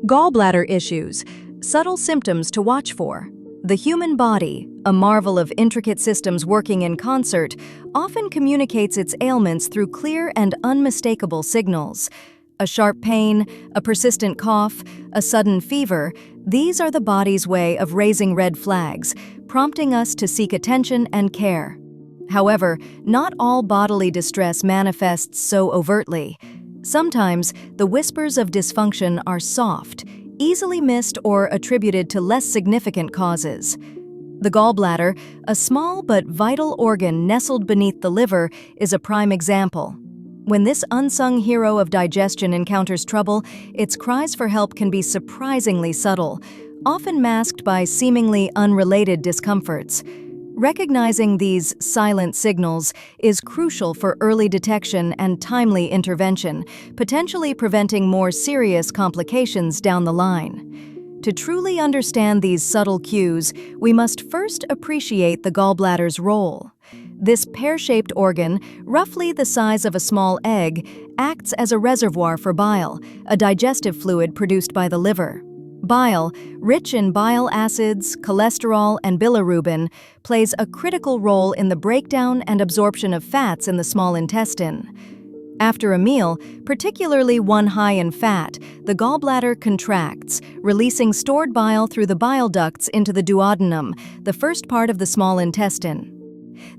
Gallbladder issues, subtle symptoms to watch for. The human body, a marvel of intricate systems working in concert, often communicates its ailments through clear and unmistakable signals. A sharp pain, a persistent cough, a sudden fever, these are the body's way of raising red flags, prompting us to seek attention and care. However, not all bodily distress manifests so overtly. Sometimes, the whispers of dysfunction are soft, easily missed or attributed to less significant causes. The gallbladder, a small but vital organ nestled beneath the liver, is a prime example. When this unsung hero of digestion encounters trouble, its cries for help can be surprisingly subtle, often masked by seemingly unrelated discomforts. Recognizing these silent signals is crucial for early detection and timely intervention, potentially preventing more serious complications down the line. To truly understand these subtle cues, we must first appreciate the gallbladder's role. This pear-shaped organ, roughly the size of a small egg, acts as a reservoir for bile, a digestive fluid produced by the liver. Bile, rich in bile acids, cholesterol, and bilirubin, plays a critical role in the breakdown and absorption of fats in the small intestine. After a meal, particularly one high in fat, the gallbladder contracts, releasing stored bile through the bile ducts into the duodenum, the first part of the small intestine.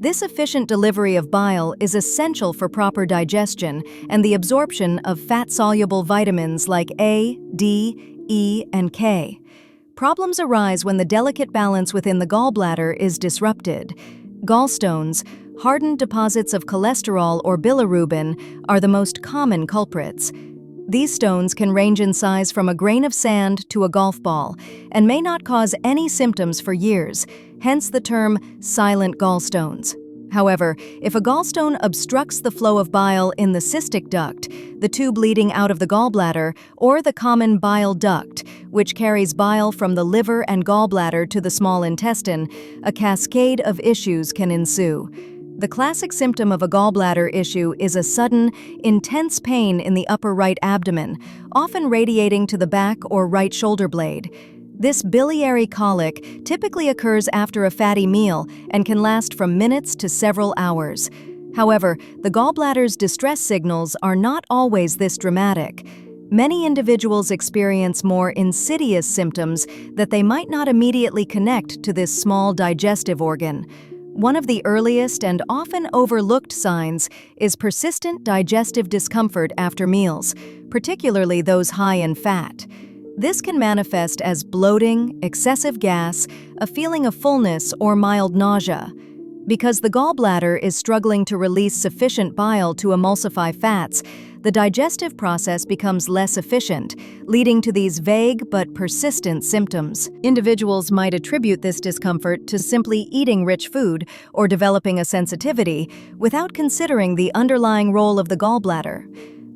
This efficient delivery of bile is essential for proper digestion and the absorption of fat-soluble vitamins like A, D, E, and K. Problems arise when the delicate balance within the gallbladder is disrupted. Gallstones, hardened deposits of cholesterol or bilirubin, are the most common culprits. These stones can range in size from a grain of sand to a golf ball and may not cause any symptoms for years, hence the term silent gallstones. However, if a gallstone obstructs the flow of bile in the cystic duct, the tube leading out of the gallbladder, or the common bile duct, which carries bile from the liver and gallbladder to the small intestine, a cascade of issues can ensue. The classic symptom of a gallbladder issue is a sudden, intense pain in the upper right abdomen, often radiating to the back or right shoulder blade. This biliary colic typically occurs after a fatty meal and can last from minutes to several hours. However, the gallbladder's distress signals are not always this dramatic. Many individuals experience more insidious symptoms that they might not immediately connect to this small digestive organ. One of the earliest and often overlooked signs is persistent digestive discomfort after meals, particularly those high in fat. This can manifest as bloating, excessive gas, a feeling of fullness, or mild nausea. Because the gallbladder is struggling to release sufficient bile to emulsify fats, the digestive process becomes less efficient, leading to these vague but persistent symptoms. Individuals might attribute this discomfort to simply eating rich food or developing a sensitivity without considering the underlying role of the gallbladder.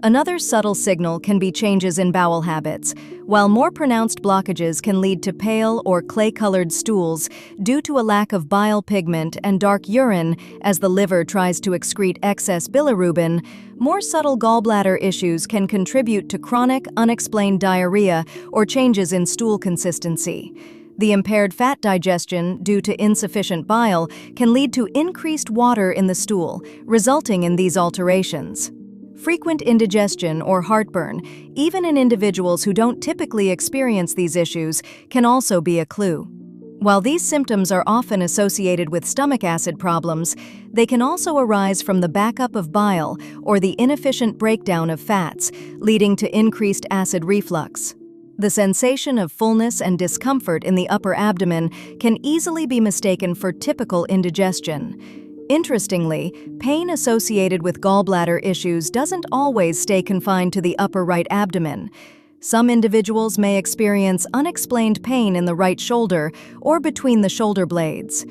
Another subtle signal can be changes in bowel habits, while more pronounced blockages can lead to pale or clay-colored stools due to a lack of bile pigment and dark urine as the liver tries to excrete excess bilirubin. More subtle gallbladder issues can contribute to chronic, unexplained diarrhea or changes in stool consistency. The impaired fat digestion due to insufficient bile can lead to increased water in the stool, resulting in these alterations. Frequent indigestion or heartburn, even in individuals who don't typically experience these issues, can also be a clue. While these symptoms are often associated with stomach acid problems, they can also arise from the backup of bile or the inefficient breakdown of fats, leading to increased acid reflux. The sensation of fullness and discomfort in the upper abdomen can easily be mistaken for typical indigestion. Interestingly, pain associated with gallbladder issues doesn't always stay confined to the upper right abdomen. Some individuals may experience unexplained pain in the right shoulder or between the shoulder blades.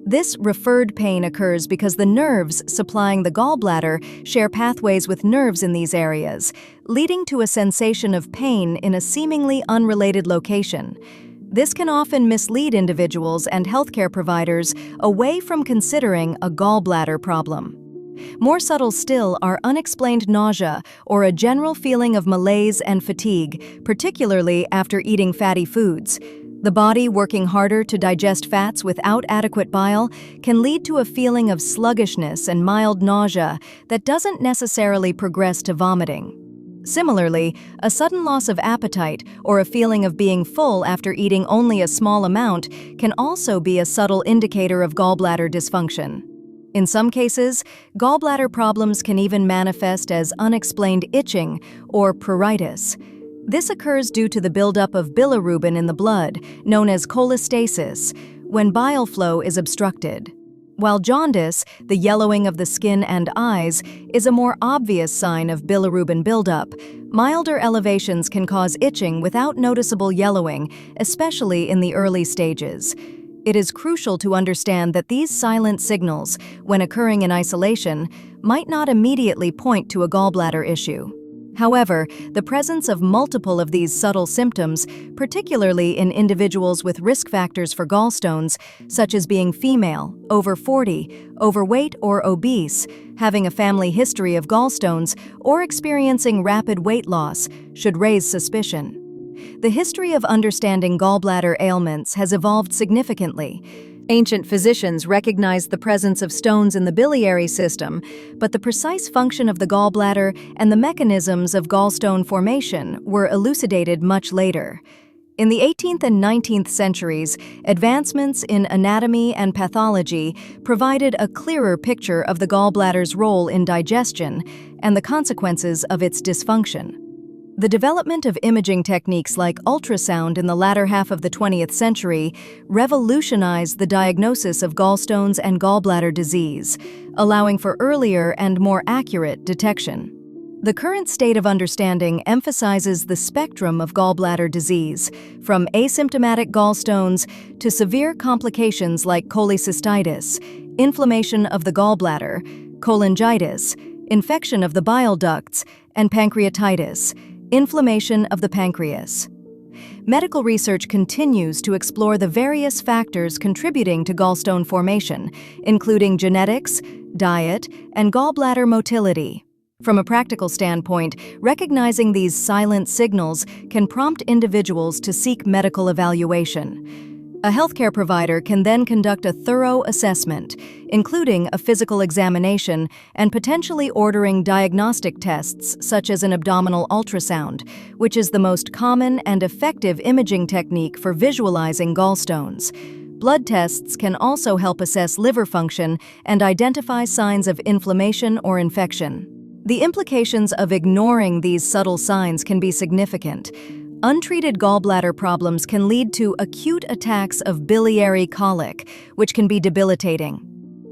This referred pain occurs because the nerves supplying the gallbladder share pathways with nerves in these areas, leading to a sensation of pain in a seemingly unrelated location. This can often mislead individuals and healthcare providers away from considering a gallbladder problem. More subtle still are unexplained nausea or a general feeling of malaise and fatigue, particularly after eating fatty foods. The body working harder to digest fats without adequate bile can lead to a feeling of sluggishness and mild nausea that doesn't necessarily progress to vomiting. Similarly, a sudden loss of appetite or a feeling of being full after eating only a small amount can also be a subtle indicator of gallbladder dysfunction. In some cases, gallbladder problems can even manifest as unexplained itching or pruritus. This occurs due to the buildup of bilirubin in the blood, known as cholestasis, when bile flow is obstructed. While jaundice, the yellowing of the skin and eyes, is a more obvious sign of bilirubin buildup, milder elevations can cause itching without noticeable yellowing, especially in the early stages. It is crucial to understand that these silent signals, when occurring in isolation, might not immediately point to a gallbladder issue. However, the presence of multiple of these subtle symptoms, particularly in individuals with risk factors for gallstones, such as being female, over 40, overweight or obese, having a family history of gallstones, or experiencing rapid weight loss, should raise suspicion. The history of understanding gallbladder ailments has evolved significantly. Ancient physicians recognized the presence of stones in the biliary system, but the precise function of the gallbladder and the mechanisms of gallstone formation were elucidated much later. In the 18th and 19th centuries, advancements in anatomy and pathology provided a clearer picture of the gallbladder's role in digestion and the consequences of its dysfunction. The development of imaging techniques like ultrasound in the latter half of the 20th century revolutionized the diagnosis of gallstones and gallbladder disease, allowing for earlier and more accurate detection. The current state of understanding emphasizes the spectrum of gallbladder disease, from asymptomatic gallstones to severe complications like cholecystitis, inflammation of the gallbladder, cholangitis, infection of the bile ducts, and pancreatitis, inflammation of the pancreas. Medical research continues to explore the various factors contributing to gallstone formation, including genetics, diet, and gallbladder motility. From a practical standpoint, recognizing these silent signals can prompt individuals to seek medical evaluation. A healthcare provider can then conduct a thorough assessment, including a physical examination and potentially ordering diagnostic tests such as an abdominal ultrasound, which is the most common and effective imaging technique for visualizing gallstones. Blood tests can also help assess liver function and identify signs of inflammation or infection. The implications of ignoring these subtle signs can be significant. Untreated gallbladder problems can lead to acute attacks of biliary colic, which can be debilitating.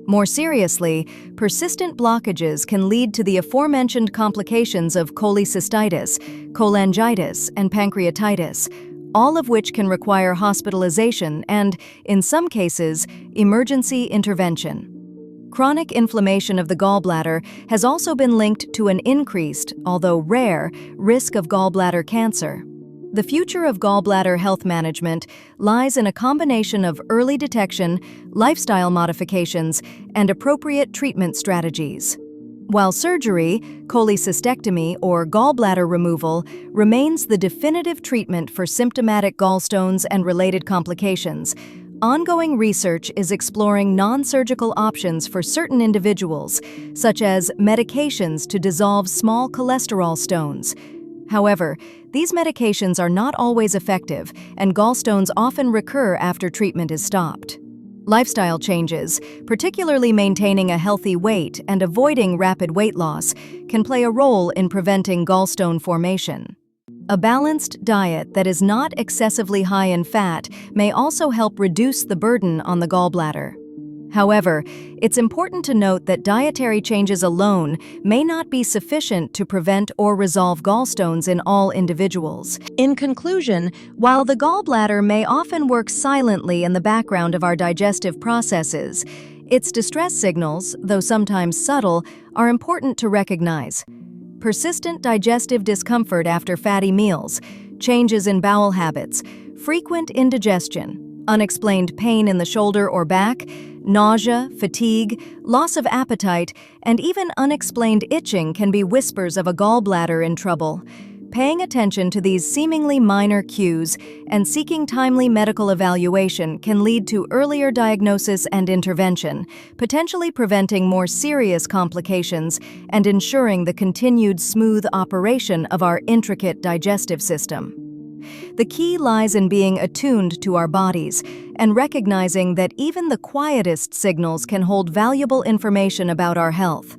More seriously, persistent blockages can lead to the aforementioned complications of cholecystitis, cholangitis, and pancreatitis, all of which can require hospitalization and, in some cases, emergency intervention. Chronic inflammation of the gallbladder has also been linked to an increased, although rare, risk of gallbladder cancer. The future of gallbladder health management lies in a combination of early detection, lifestyle modifications, and appropriate treatment strategies. While surgery, cholecystectomy, or gallbladder removal remains the definitive treatment for symptomatic gallstones and related complications, ongoing research is exploring non-surgical options for certain individuals, such as medications to dissolve small cholesterol stones. However, these medications are not always effective, and gallstones often recur after treatment is stopped. Lifestyle changes, particularly maintaining a healthy weight and avoiding rapid weight loss, can play a role in preventing gallstone formation. A balanced diet that is not excessively high in fat may also help reduce the burden on the gallbladder. However, it's important to note that dietary changes alone may not be sufficient to prevent or resolve gallstones in all individuals. In conclusion, while the gallbladder may often work silently in the background of our digestive processes, its distress signals, though sometimes subtle, are important to recognize. Persistent digestive discomfort after fatty meals, changes in bowel habits, frequent indigestion, unexplained pain in the shoulder or back, Nausea, fatigue, loss of appetite, and even unexplained itching can be whispers of a gallbladder in trouble. Paying attention to these seemingly minor cues and seeking timely medical evaluation can lead to earlier diagnosis and intervention, potentially preventing more serious complications and ensuring the continued smooth operation of our intricate digestive system. The key lies in being attuned to our bodies and recognizing that even the quietest signals can hold valuable information about our health.